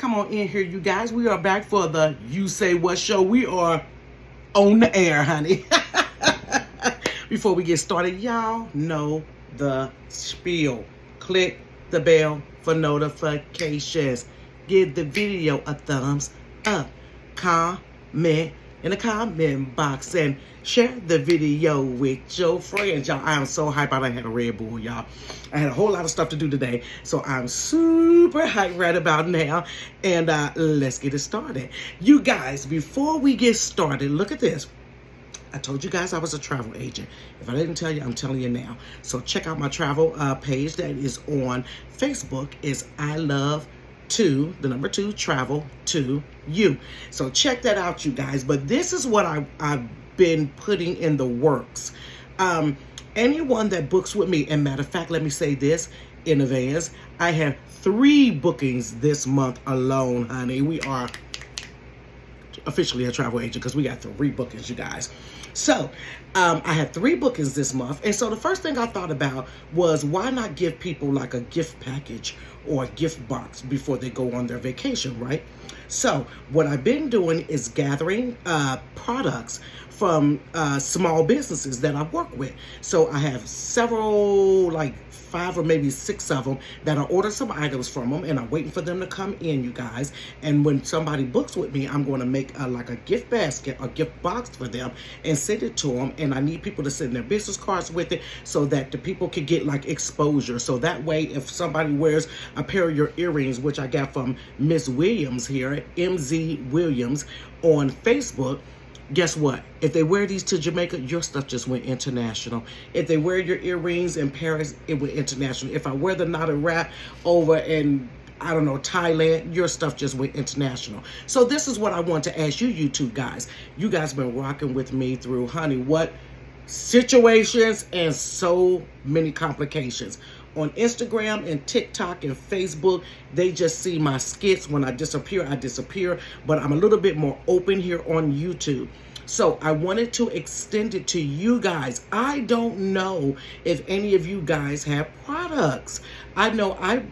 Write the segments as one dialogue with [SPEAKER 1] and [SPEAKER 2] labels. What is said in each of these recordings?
[SPEAKER 1] Come on in here, you guys. We are back for the You Say What show. We are on the air, honey. Before we get started, y'all know the spiel. Click the bell for notifications. Give the video a thumbs up. Comment in the comment box and share the video with your friends. Y'all, I am so hyped. I had a Red Bull, y'all. I had a whole lot of stuff to do today, so I'm super hyped right about now. And let's get it started. You guys, before we get started, look at this. I told you guys I was a travel agent. If I didn't tell you, I'm telling you now. So check out my travel page that is on Facebook. It's I Love to the number 2 travel to you. So check that out, you guys. But this is what I've been putting in the works. Anyone that books with me, and matter of fact, let me say this in advance, I have 3 bookings this month alone, honey. We are officially a travel agent because we got 3 bookings, you guys. So I had 3 bookings this month, and so the first thing I thought about was, why not give people like a gift package or a gift box before they go on their vacation, right? So what I've been doing is gathering products from small businesses that I work with. So I have several, like 5 or maybe 6 of them that I ordered some items from them, and I'm waiting for them to come in, you guys. And when somebody books with me, I'm going to make like a gift basket, a gift box for them, and send it to them. And I need people to send their business cards with it so that the people can get like exposure. So that way, if somebody wears a pair of your earrings, which I got from Miss Williams here, MZ Williams on Facebook, guess what? If they wear these to Jamaica, your stuff just went international. If they wear your earrings in Paris, it went international. If I wear the knotted wrap over in, I don't know, Thailand, your stuff just went international. So this is what I want to ask you two guys. You guys been rocking with me through, honey, what situations and so many complications. On Instagram and TikTok and Facebook, they just see my skits. When I disappear, I disappear. But I'm a little bit more open here on YouTube. So I wanted to extend it to you guys. I don't know if any of you guys have products. I know I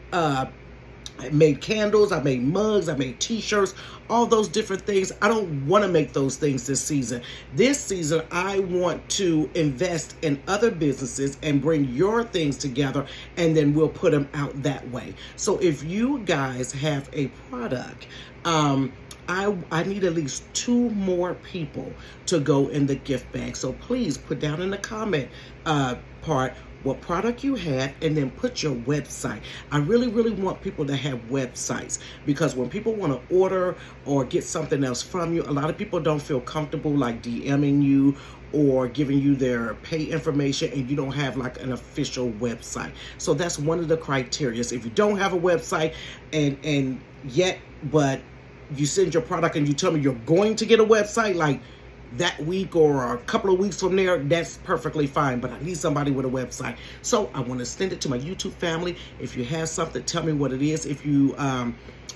[SPEAKER 1] made candles, I made mugs, I made t-shirts, all those different things. I don't want to make those things this season. This season, I want to invest in other businesses and bring your things together, and then we'll put them out that way. So if you guys have a product, I need at least 2 more people to go in the gift bag. So please put down in the comment part what product you have, and then put your website. I really want people to have websites, because when people want to order or get something else from you, a lot of people don't feel comfortable like DMing you or giving you their pay information, and you don't have like an official website. So that's one of the criteria. If you don't have a website and yet, but you send your product and you tell me you're going to get a website like that week or a couple of weeks from there, that's perfectly fine. But I need somebody with a website. So I want to send it to my YouTube family. If you have something, tell me what it is. If you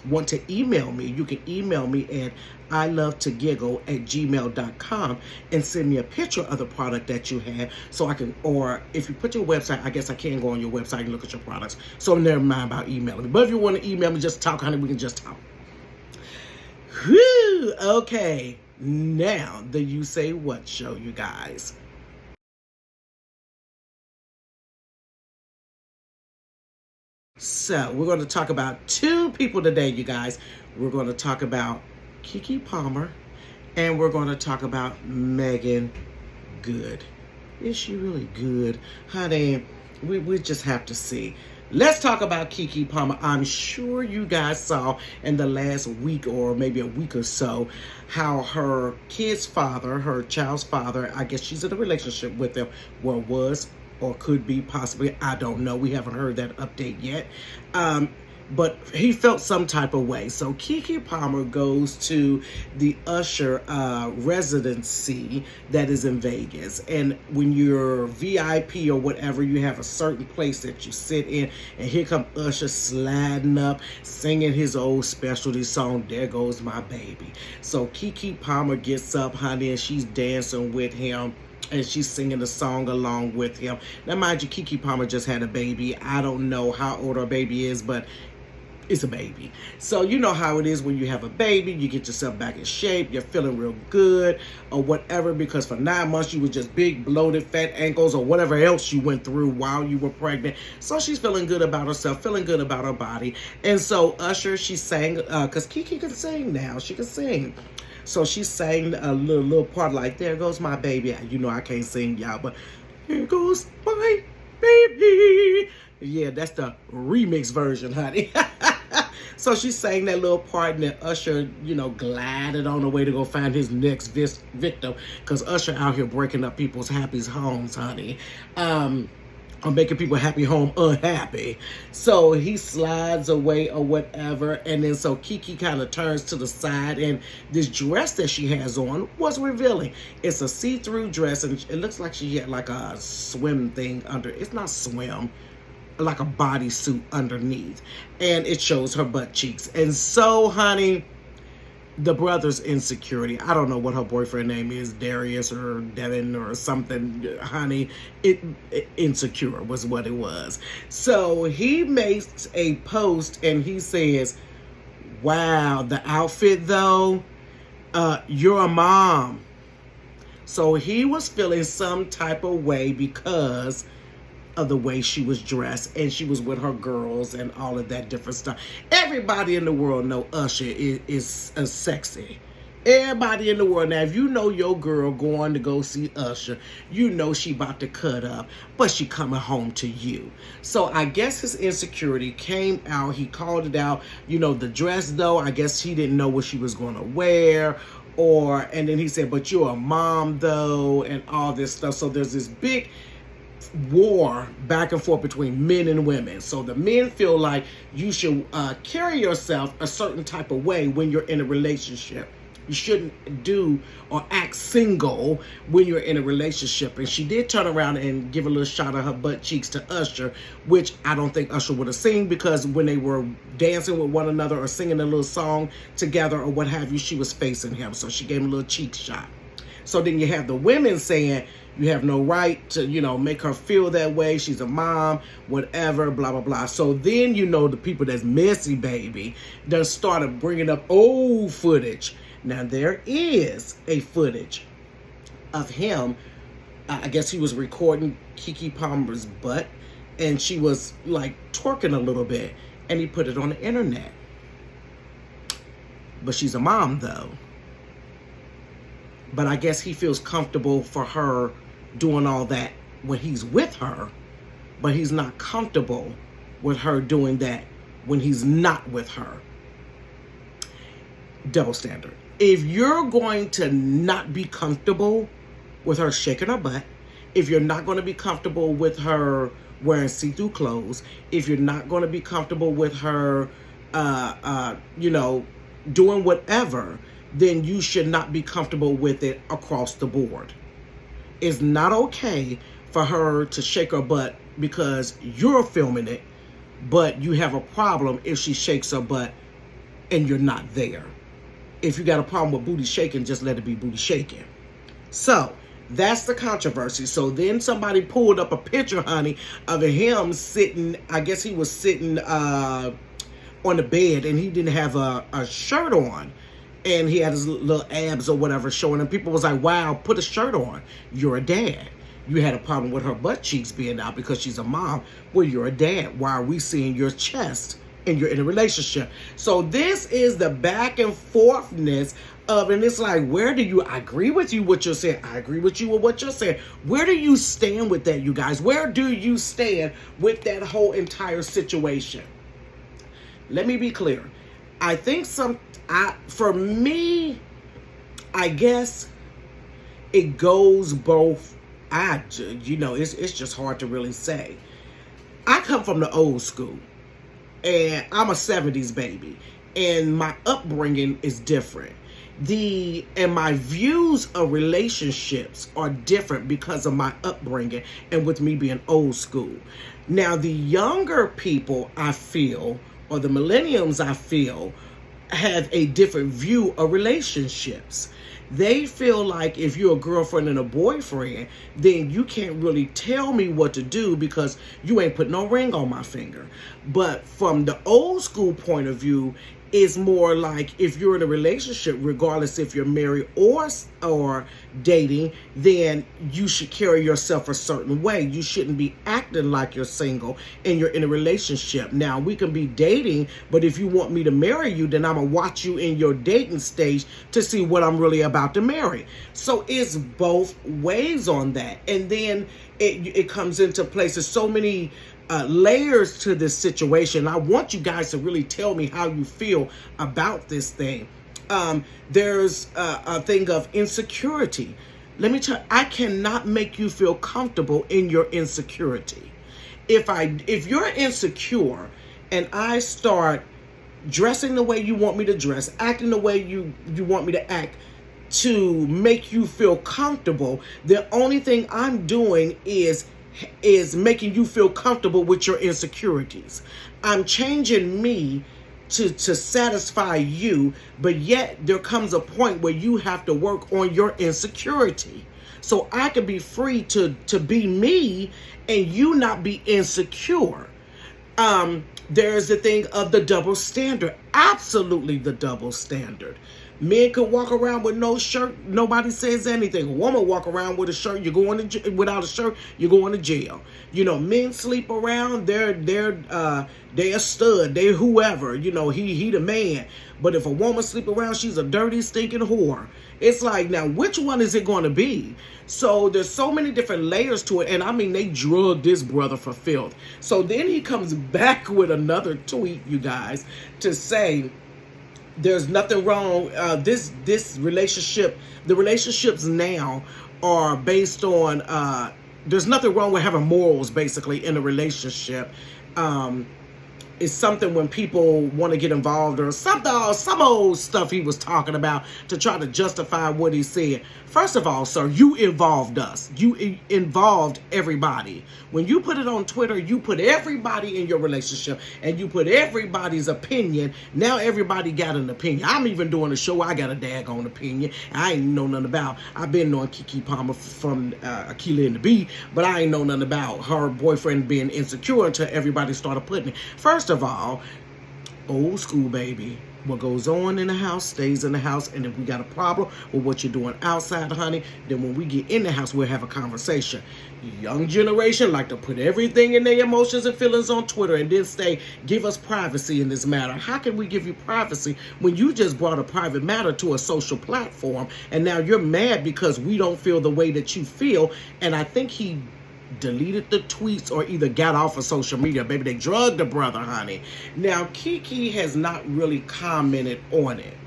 [SPEAKER 1] want to email me, you can email me at ilovetogiggle@gmail.com and send me a picture of the product that you have, so I can, or if you put your website, I guess I can go on your website and look at your products. So never mind about emailing me. But if you want to email me, just talk, honey, we can just talk. Whew, okay. Now, the You Say What show, you guys. So, we're going to talk about 2 people today, you guys. We're going to talk about Keke Palmer, and we're going to talk about Megan Goode. Is she really good? Honey, we just have to see. Let's talk about Keke Palmer. I'm sure you guys saw in the last week or maybe a week or so how her kid's father, her child's father, I guess she's in a relationship with him, well, was or could be possibly, I don't know. We haven't heard that update yet. But he felt some type of way. So Keke Palmer goes to the Usher residency that is in Vegas. And when you're VIP or whatever, you have a certain place that you sit in. And here come Usher sliding up, singing his old specialty song, There Goes My Baby. So Keke Palmer gets up, honey, and she's dancing with him. And she's singing the song along with him. Now, mind you, Keke Palmer just had a baby. I don't know how old her baby is, but it's a baby. So you know how it is when you have a baby, you get yourself back in shape, you're feeling real good or whatever, because for 9 months you was just big, bloated, fat ankles or whatever else you went through while you were pregnant. So she's feeling good about herself, feeling good about her body. And so Usher, she sang, because Keke can sing now, she can sing. So she sang a little part like, there goes my baby. You know I can't sing, y'all, but there goes my baby. Yeah, that's the remix version, honey. So she sang that little part, and then Usher, you know, glided on the way to go find his next victim, because Usher out here breaking up people's happy homes, honey. Or making people happy home unhappy. So he slides away or whatever, and then so Keke kind of turns to the side, and this dress that she has on was revealing. It's a see-through dress, and it looks like she had like a swim thing under. It's not swim, like a bodysuit underneath, and it shows her butt cheeks. And so, honey, the brother's insecurity. I don't know what her boyfriend name is, Darius or Devin or something, honey. Insecure was what it was. So he makes a post and he says, wow, the outfit though, you're a mom. So he was feeling some type of way because of the way she was dressed, and she was with her girls and all of that different stuff. Everybody in the world know Usher is sexy. Everybody in the world. Now, if you know your girl going to go see Usher, you know she about to cut up, but she coming home to you. So I guess his insecurity came out. He called it out. You know, the dress though, I guess he didn't know what she was going to wear. And then he said, but you're a mom though, and all this stuff. So there's this big war back and forth between men and women. So the men feel like you should carry yourself a certain type of way when you're in a relationship. You shouldn't do or act single when you're in a relationship. And she did turn around and give a little shot of her butt cheeks to Usher, which I don't think Usher would have seen, because when they were dancing with one another or singing a little song together or what have you, she was facing him. So she gave him a little cheek shot. So then you have the women saying, you have no right to, you know, make her feel that way. She's a mom, whatever, blah, blah, blah. So then, you know, the people that's messy, baby, done started bringing up old footage. Now, there is a footage of him. I guess he was recording Keke Palmer's butt, and she was, like, twerking a little bit, and he put it on the internet. But she's a mom, though. But I guess he feels comfortable for her doing all that when he's with her, but he's not comfortable with her doing that when he's not with her. Double standard. If you're going to not be comfortable with her shaking her butt, if you're not going to be comfortable with her wearing see-through clothes, if you're not going to be comfortable with her, you know, doing whatever, then you should not be comfortable with it across the board. It's not okay for her to shake her butt because you're filming it, but you have a problem if she shakes her butt and you're not there. If you got a problem with booty shaking, just let it be booty shaking. So that's the controversy. So then somebody pulled up a picture, honey, of him sitting, I guess he was sitting on the bed, and he didn't have a shirt on. And he had his little abs or whatever showing, and people was like, wow, put a shirt on. You're a dad. You had a problem with her butt cheeks being out because she's a mom. Well, you're a dad. Why are we seeing your chest and you're in a relationship? So this is the back and forthness of, and it's like, where do you, I agree with you what you're saying. I agree with you with what you're saying. Where do you stand with that, you guys? Where do you stand with that whole entire situation? Let me be clear. I think for me, I guess it goes both. You know, it's just hard to really say. I come from the old school, and I'm a 70s baby, and my upbringing is different. And my views of relationships are different because of my upbringing and with me being old school. Now, the younger people, I feel, or the millenniums, I feel, have a different view of relationships. They feel like if you're a girlfriend and a boyfriend, then you can't really tell me what to do because you ain't put no ring on my finger. But from the old school point of view, it's more like if you're in a relationship, regardless if you're married or dating, then you should carry yourself a certain way. You shouldn't be acting like you're single and you're in a relationship. Now, we can be dating, but if you want me to marry you, then I'm going to watch you in your dating stage to see what I'm really about to marry. So it's both ways on that. And then it comes into place. There's so many layers to this situation. I want you guys to really tell me how you feel about this thing. There's a thing of insecurity. Let me tell you, I cannot make you feel comfortable in your insecurity. If you're insecure and I start dressing the way you want me to dress, acting the way you want me to act to make you feel comfortable, the only thing I'm doing is making you feel comfortable with your insecurities. I'm changing me to satisfy you, but yet there comes a point where you have to work on your insecurity. So I can be free to be me and you not be insecure. There's the thing of the double standard. Absolutely the double standard. Men could walk around with no shirt, nobody says anything. A woman walk around with a shirt, without a shirt, you're going to jail. You know, men sleep around, they're a stud, they're whoever, you know, he the man. But if a woman sleep around, she's a dirty, stinking whore. It's like, now, which one is it going to be? So there's so many different layers to it. And I mean, they drugged this brother for filth. So then he comes back with another tweet, you guys, to say, there's nothing wrong. This relationship, the relationships now are based on, there's nothing wrong with having morals, basically, in a relationship. It's something when people want to get involved or some old stuff he was talking about to try to justify what he said. First of all, sir, you involved us. You involved everybody. When you put it on Twitter, you put everybody in your relationship and you put everybody's opinion. Now everybody got an opinion. I'm even doing a show. I got a daggone opinion. I ain't know nothing about. I've been knowing Keke Palmer from Aquila and the Bee, but I ain't know nothing about her boyfriend being insecure until everybody started putting it. First of all, old school, baby. What goes on in the house stays in the house. And if we got a problem with what you're doing outside, honey, then when we get in the house, we'll have a conversation. Young generation like to put everything in their emotions and feelings on Twitter and then say, give us privacy in this matter. How can we give you privacy when you just brought a private matter to a social platform and now you're mad because we don't feel the way that you feel? And I think he deleted the tweets or either got off of social media. Baby, they drugged the brother, honey. Now, Keke has not really commented on it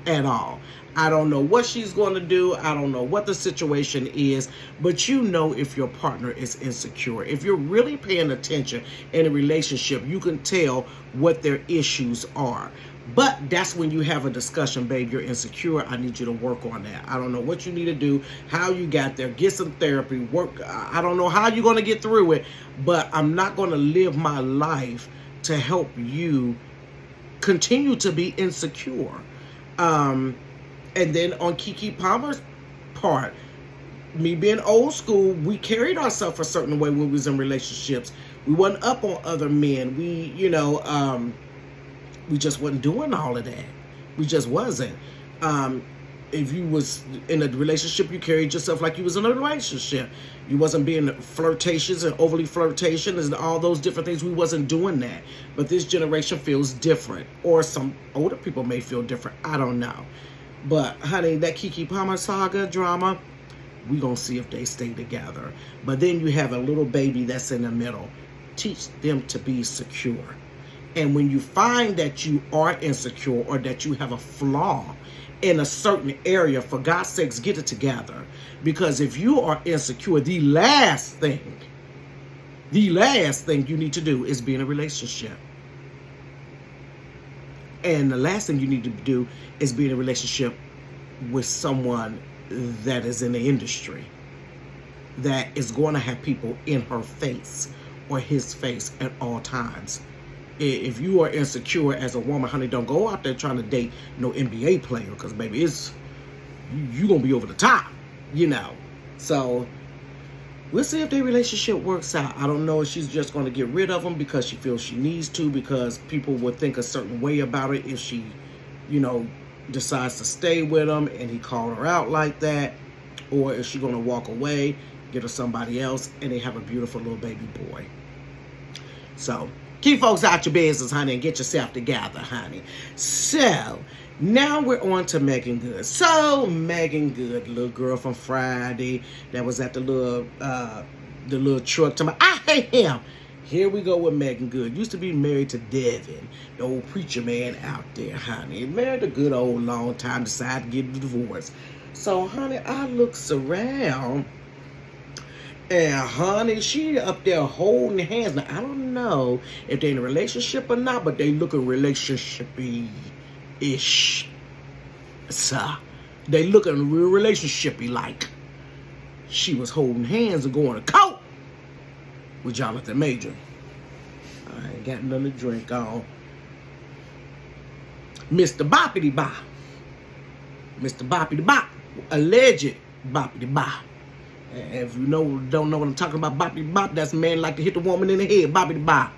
[SPEAKER 1] at all. I don't know what she's going to do. I don't know what the situation is. But you know if your partner is insecure. If you're really paying attention in a relationship, you can tell what their issues are. But that's when you have a discussion, babe, you're insecure. I need you to work on that. I don't know what you need to do, how you got there. Get some therapy, work. I don't know how you're going to get through it, but I'm not going to live my life to help you continue to be insecure. And then on Keke Palmer's part, me being old school, we carried ourselves a certain way when we was in relationships. We wasn't up on other men. We just wasn't doing all of that. We just wasn't. If you was in a relationship, you carried yourself like you was in a relationship. You wasn't being flirtatious and overly flirtatious and all those different things. We wasn't doing that. But this generation feels different. Or some older people may feel different. I don't know. But, honey, that Keke Palmer saga drama, we gonna see if they stay together. But then you have a little baby that's in the middle. Teach them to be secure. And when you find that you are insecure or that you have a flaw in a certain area, for God's sakes, get it together. Because if you are insecure, the last thing you need to do is be in a relationship. And the last thing you need to do is be in a relationship with someone that is in the industry, that is going to have people in her face or his face at all times. If you are insecure as a woman, honey, don't go out there trying to date no NBA player, because, baby, you gonna be over the top, you know. So we'll see if their relationship works out. I don't know if she's just going to get rid of him because she feels she needs to, because people would think a certain way about it if she, you know, decides to stay with him and he called her out like that, or is she going to walk away, get her somebody else, and they have a beautiful little baby boy. So keep folks out your business, honey, and get yourself together, honey. So now we're on to Megan Goode. So Megan Goode, little girl from Friday that was at the little truck. I hate him. Here we go with Megan Goode. Used to be married to Devin, the old preacher man out there, honey. Married a good old long time, decided to get a divorce. So, honey, I looks around, and honey, she up there holding hands. Now, I don't know if they're in a relationship or not, but they looking relationshipy-ish. So, they looking real relationshipy like. She was holding hands and going to court with Jonathan Major. I ain't got nothing to drink on. Mr. Boppity Bop. Mr. Boppity Bop. Alleged Boppity Bop. And if you don't know what I'm talking about, Boppity Bop, that's a man like to hit the woman in the head. Boppity Bop.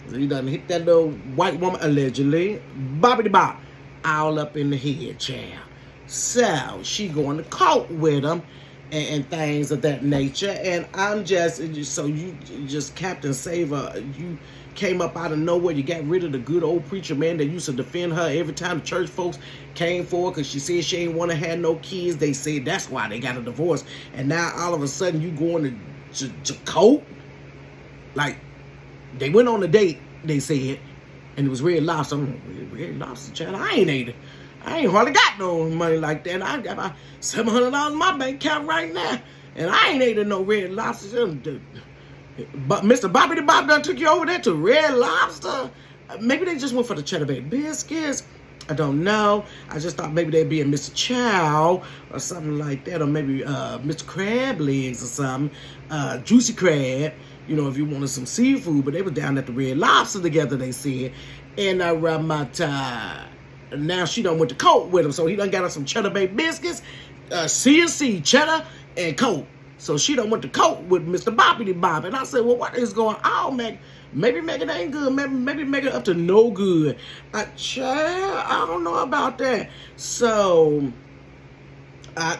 [SPEAKER 1] So he done hit that little white woman, allegedly. Boppity Bop. All up in the head, child. So, she going to court with him and things of that nature. And I'm just, so you just Captain Saver, you came up out of nowhere. You got rid of the good old preacher man that used to defend her every time the church folks came forward because she said she ain't want to have no kids. They said that's why they got a divorce. And now all of a sudden you going to court? Like, they went on a date, they said, and it was Red Lobster. I'm like, Red Lobster, child, I ain't hardly got no money like that. I got about $700 in my bank account right now, and I ain't ate no Red Lobster. But Mr. Boppity Bop done took you over there to Red Lobster. Maybe they just went for the cheddar bay biscuits. I don't know. I just thought maybe they'd be a Mr. Chow or something like that, or maybe Mr. Crab Legs or something, Juicy Crab. You know, if you wanted some seafood, but they were down at the Red Lobster together, they said. And now she done went to court with him, so he done got her some cheddar bay biscuits, C&C, cheddar, and Coke. So she done went to court with Mr. Boppity Bop. And I said, well, what is going on, Meg? Maybe Megan ain't good. Maybe Megan up to no good. Child, I don't know about that. So, I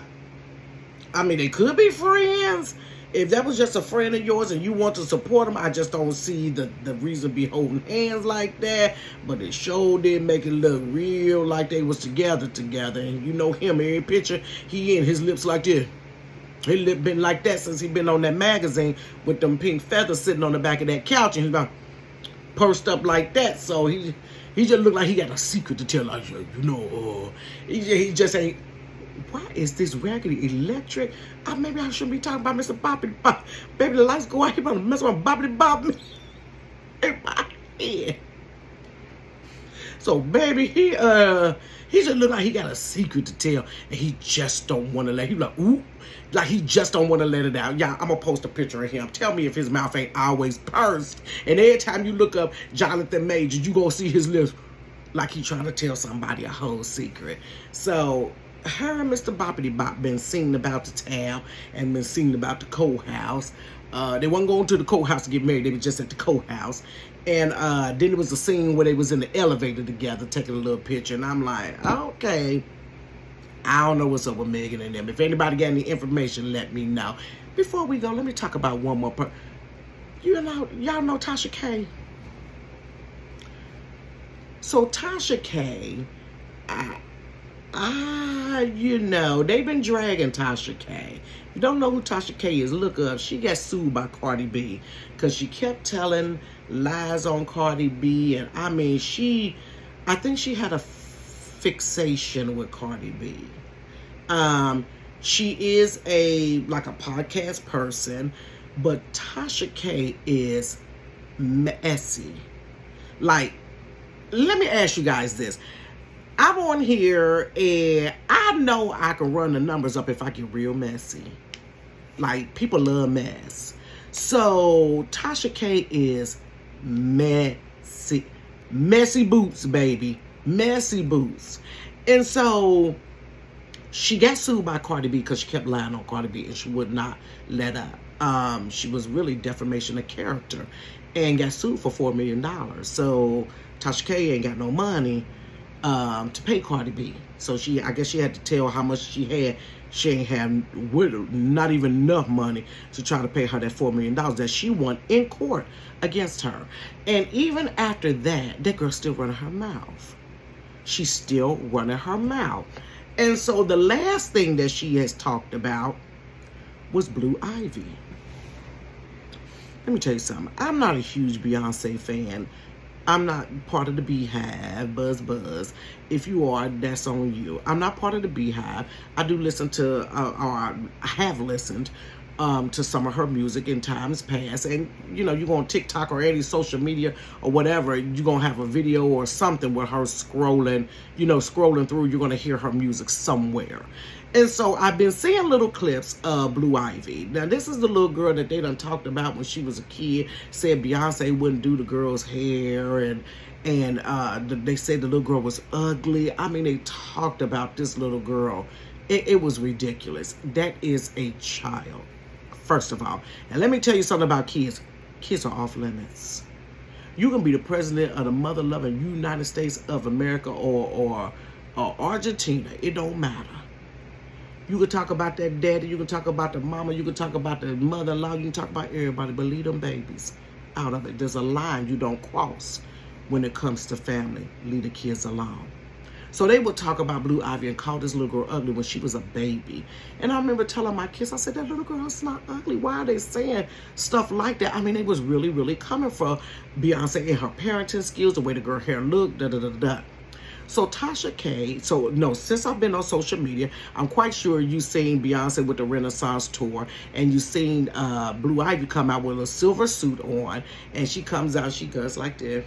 [SPEAKER 1] mean, they could be friends. If that was just a friend of yours and you want to support him, I just don't see the reason to be holding hands like that. But it sure did make it look real like they was together. And you know him, every picture, he in his lips like this. His lip been like that since he been on that magazine with them pink feathers sitting on the back of that couch. And he's about pursed up like that. So he just look like he got a secret to tell us, you know. He just ain't. Why is this raggedy electric? Maybe I shouldn't be talking about Mr. Boppity Bop. Baby, the lights go out. He about to mess with Boppity Bop in my head. So, baby, he just look like he got a secret to tell, and he just don't want to let. He like, ooh, like he just don't want to let it out. Yeah, I'm gonna post a picture of him. Tell me if his mouth ain't always pursed. And every time you look up Jonathan Major, you gonna see his lips like he trying to tell somebody a whole secret. So, her and Mr. Boppity Bop been seen about the town and been seen about the courthouse. They wasn't going to the courthouse to get married. They were just at the courthouse. And then there was a scene where they was in the elevator together taking a little picture. And I'm like, okay, I don't know what's up with Megan and them. If anybody got any information, let me know. Before we go, let me talk about one more person. Y'all know Tasha K. So Tasha K, you know, they've been dragging Tasha K. You don't know who Tasha K is, look up. She got sued by Cardi B because she kept telling lies on Cardi B. And I mean, I think she had a fixation with Cardi B. She is like a podcast person, but Tasha K is messy. Like, let me ask you guys this. I'm on here and I know I can run the numbers up if I get real messy. Like, people love mess. So, Tasha K is messy. Messy boots, baby. Messy boots. And so, She got sued by Cardi B because she kept lying on Cardi B and she would not let up. She was really defamation of character and got sued for $4 million. So Tasha K ain't got no money to pay Cardi B. So I guess she had to tell how much she had. She ain't have not even enough money to try to pay her that $4 million that she won in court against her. And even after that, that girl's still running her mouth. She's still running her mouth. And so the last thing that she has talked about was Blue Ivy. Let me tell you something. I'm not a huge Beyonce fan. I'm not part of the Beehive, buzz. If you are, that's on you. I'm not part of the Beehive. I do listen to, or I have listened to some of her music in times past. And, you know, you go on TikTok or any social media or whatever, you're going to have a video or something with her scrolling, scrolling through, you're going to hear her music somewhere. And so I've been seeing little clips of Blue Ivy. Now, this is the little girl that they done talked about when she was a kid. Said Beyonce wouldn't do the girl's hair. And they said the little girl was ugly. I mean, they talked about this little girl. It was ridiculous. That is a child, first of all. And let me tell you something about kids. Kids are off limits. You can be the president of the mother-loving United States of America or Argentina. It don't matter. You can talk about that daddy, you can talk about the mama, you can talk about the mother-in-law, you can talk about everybody, but leave them babies out of it. There's a line you don't cross when it comes to family. Leave the kids alone. So they would talk about Blue Ivy and call this little girl ugly when she was a baby. And I remember telling my kids, I said, that little girl's not ugly. Why are they saying stuff like that? I mean, they was really, really coming for Beyonce and her parenting skills, the way the girl hair looked, da-da-da-da. So Tasha K, since I've been on social media, I'm quite sure you've seen Beyonce with the Renaissance tour, and you've seen Blue Ivy come out with a silver suit on, and she comes out, she goes like this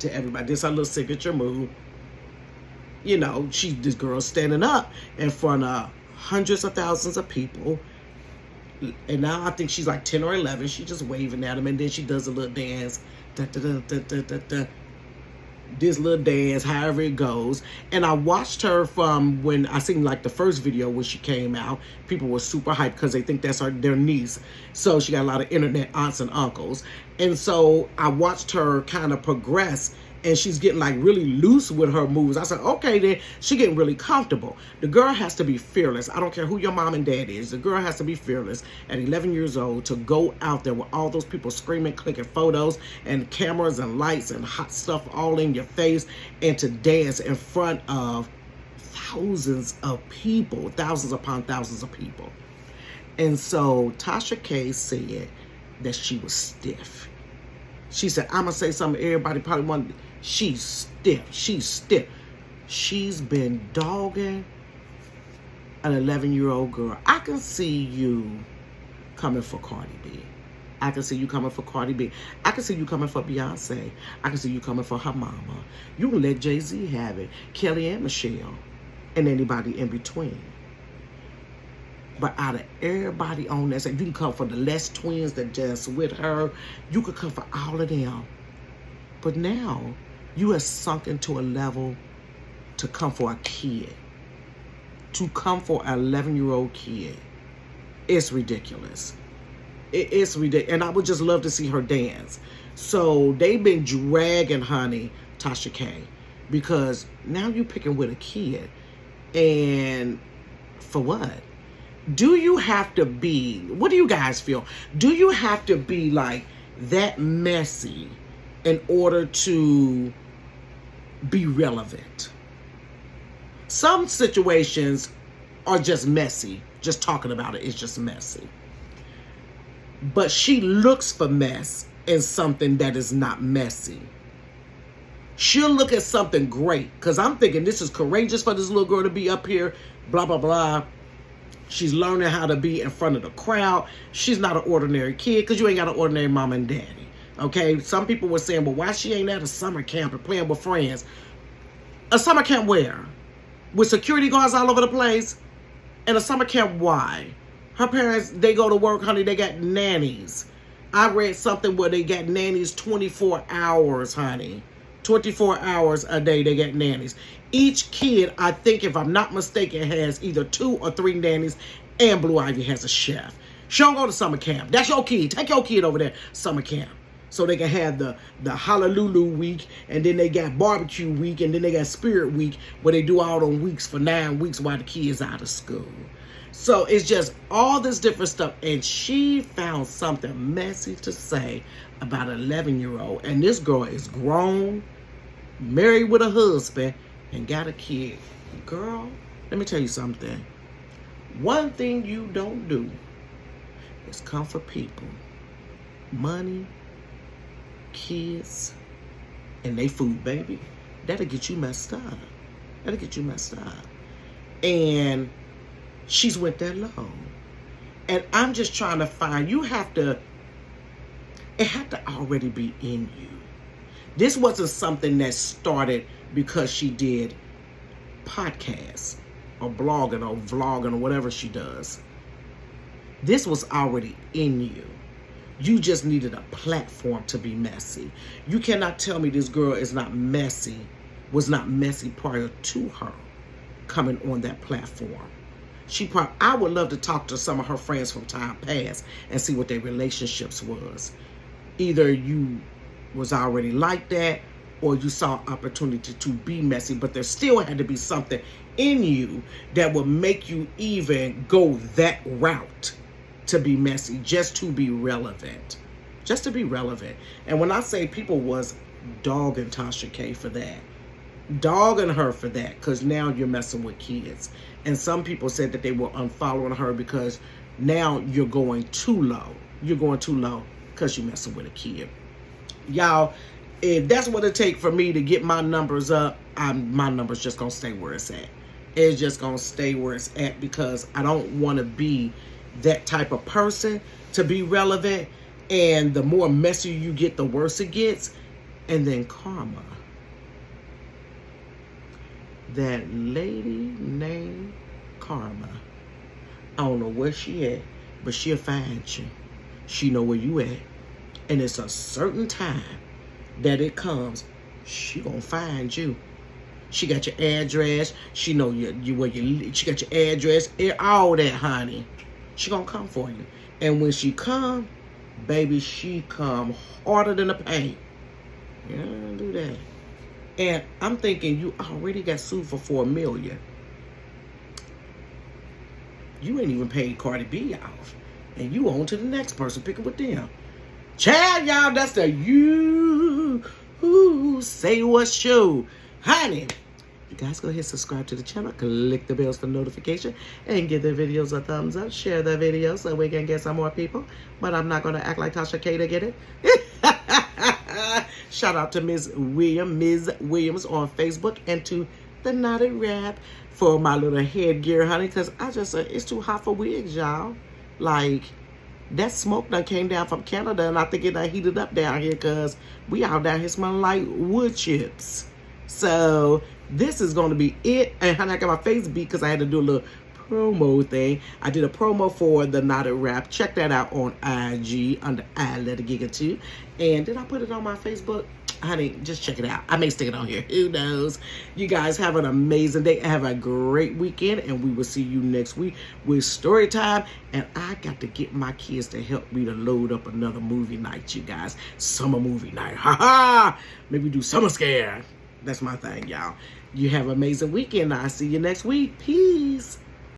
[SPEAKER 1] to everybody. This is her little signature move. You know, this girl standing up in front of hundreds of thousands of people, and now I think she's like 10 or 11. She's just waving at them, and then she does a little dance, this little dance, however it goes. And I watched her from when I seen like the first video when she came out. People were super hyped because they think that's their niece. So she got a lot of internet aunts and uncles. And so I watched her kind of progress, and she's getting like really loose with her moves. I said, okay, then she getting really comfortable. The girl has to be fearless. I don't care who your mom and dad is. The girl has to be fearless at 11 years old to go out there with all those people screaming, clicking photos and cameras and lights and hot stuff all in your face, and to dance in front of thousands of people, thousands upon thousands of people. And so Tasha K said that she was stiff. She said, I'm going to say something everybody probably wanted. She's stiff. She's stiff. She's been dogging an 11-year-old girl. I can see you coming for Cardi B. I can see you coming for Cardi B. I can see you coming for Beyonce. I can see you coming for her mama. You can let Jay-Z have it. Kelly and Michelle. And anybody in between. But out of everybody on that side, you can come for the Les twins that just with her. You could come for all of them. But now, you have sunk into a level to come for a kid. To come for an 11-year-old kid. It's ridiculous. It's ridiculous. And I would just love to see her dance. So, they've been dragging, honey, Tasha K. Because now you're picking with a kid. And for what? Do you have to be, what do you guys feel? Do you have to be like that messy in order to be relevant? Some situations are just messy. Just talking about it is just messy. But she looks for mess in something that is not messy. She'll look at something great. Because I'm thinking this is courageous for this little girl to be up here, blah, blah, blah. She's learning how to be in front of the crowd. She's not an ordinary kid because you ain't got an ordinary mom and daddy. Okay? Some people were saying, well, why she ain't at a summer camp and playing with friends? A summer camp where? With security guards all over the place? And a summer camp why? Her parents, they go to work, honey. They got nannies. I read something where they got nannies 24 hours, honey. 24 hours a day, they get nannies. Each kid, I think, if I'm not mistaken, has either 2 or 3 nannies, and Blue Ivy has a chef. She don't go to summer camp. That's your kid. Take your kid over there, summer camp. So they can have the Hallelujah week, and then they got barbecue week, and then they got spirit week, where they do all them weeks for 9 weeks while the kids out of school. So it's just all this different stuff. And she found something messy to say about an 11-year-old. And this girl is grown, married with a husband, and got a kid. Girl, let me tell you something. One thing you don't do is come for people. Money, kids, and they food, baby. That'll get you messed up. That'll get you messed up. And she's went that long. And I'm just trying to find, it had to already be in you. This wasn't something that started because she did podcasts or blogging or vlogging or whatever she does. This was already in you. You just needed a platform to be messy. You cannot tell me this girl is not messy, was not messy prior to her coming on that platform. I would love to talk to some of her friends from time past and see what their relationships was. Either you was already like that, or you saw opportunity to be messy, but there still had to be something in you that would make you even go that route to be messy, just to be relevant. Just to be relevant. And when I say people was dogging Tasha K for that, dogging her for that, because now you're messing with kids. And some people said that they were unfollowing her because now you're going too low. You're going too low because you're messing with a kid. Y'all, if that's what it takes for me to get my numbers up, my numbers just going to stay where it's at. It's just going to stay where it's at because I don't want to be that type of person to be relevant. And the more messy you get, the worse it gets. And then karma. That lady named Karma, I don't know where she at, but she'll find you. She know where you at. And it's a certain time that it comes, she gonna find you. She got your address. She know where you. She got your address. All that, honey. She gonna come for you. And when she come, baby, she come harder than a pain. Yeah, do that. And I'm thinking you already got sued for $4 million. You ain't even paid Cardi B off. And you on to the next person, picking with them. Child, y'all, that's the You Say What show. Honey, you guys go ahead and subscribe to the channel. Click the bells for notification. And give the videos a thumbs up. Share the video so we can get some more people. But I'm not going to act like Tasha K to get it. Shout out to Ms. Williams on Facebook and to the Knotted Rap for my little headgear, honey. Because it's too hot for wigs, y'all. Like, that smoke done came down from Canada and I think it done heated up down here because we all down here smelling like wood chips. So, this is going to be it. And honey, I got my face beat because I had to do a little promo thing. I did a promo for the Knotted Rap. Check that out on IG under Giggle Squad. And did I put it on my Facebook? Honey, just check it out. I may stick it on here. Who knows? You guys have an amazing day. Have a great weekend. And we will see you next week with story time. And I got to get my kids to help me to load up another movie night, you guys. Summer movie night. Ha ha! Maybe do Summer Scare. That's my thing, y'all. You have an amazing weekend. I'll see you next week. Peace.